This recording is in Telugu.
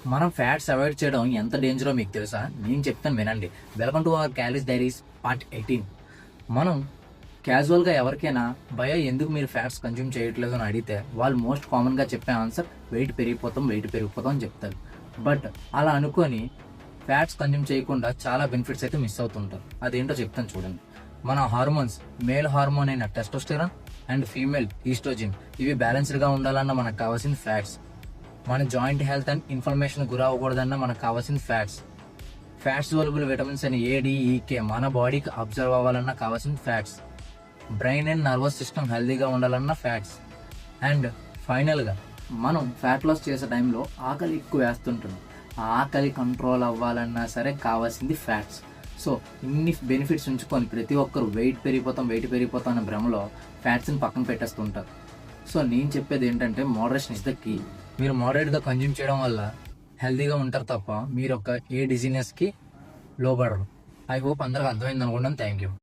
మనం ఫ్యాట్స్ అవాయిడ్ చేయడం ఎంత డేంజరో మీకు తెలుసా? నేను చెప్తాను వినండి. Welcome to our Callie's diaries part 18. మనం క్యాజువల్గా ఎవరికైనా ఎందుకు మీరు ఫ్యాట్స్ కన్జ్యూమ్ చేయట్లేదు అని అడిగితే వాళ్ళు మోస్ట్ కామన్గా చెప్పే ఆన్సర్ వెయిట్ పెరిగిపోతాం అని చెప్తారు. బట్ అలా అనుకొని ఫ్యాట్స్ కన్జ్యూమ్ చేయకుండా చాలా బెనిఫిట్స్ అయితే మిస్ అవుతుంటారు. అదేంటో చెప్తాను చూడండి. మన హార్మోన్స్, మేల్ హార్మోన్ అయిన టెస్టోస్టెరాన్ అండ్ ఫీమేల్ ఈస్ట్రోజిన్, ఇవి బ్యాలెన్స్డ్గా ఉండాలన్న మనకు కావాల్సిన ఫ్యాట్స్. మన జాయింట్ హెల్త్ అండ్ ఇన్ఫర్మేషన్ గురవ్వకూడదన్న మనకు కావాల్సిన ఫ్యాట్స్ వలబుల్ విటమిన్స్ అని ఏడిఈకే మన బాడీకి అబ్జర్వ్ అవ్వాలన్నా కావాల్సిన fats. Brain and nervous system హెల్తీగా ఉండాలన్న ఫ్యాట్స్. అండ్ ఫైనల్గా మనం ఫ్యాట్ లాస్ చేసే టైంలో ఆకలి ఎక్కువ వేస్తుంటుంది. ఆ ఆకలి కంట్రోల్ అవ్వాలన్నా సరే కావాల్సింది ఫ్యాట్స్. సో ఇన్ని బెనిఫిట్స్ ఉంచుకొని ప్రతి ఒక్కరు వెయిట్ పెరిగిపోతాం అనే భ్రమలో ఫ్యాట్స్ని పక్కన పెట్టేస్తుంటారు. సో నేను చెప్పేది ఏంటంటే మోడరేషన్ ఇస్ ద కీ. మీరు మోడరేట్గా కన్జ్యూమ్ చేయడం వల్ల హెల్తీగా ఉంటారు తప్ప మీరు ఏ డిజీనెస్కి లోబడరు. ఐ హోప్ అందరికి అర్థమైంది అనుకుంటాను. Thank you.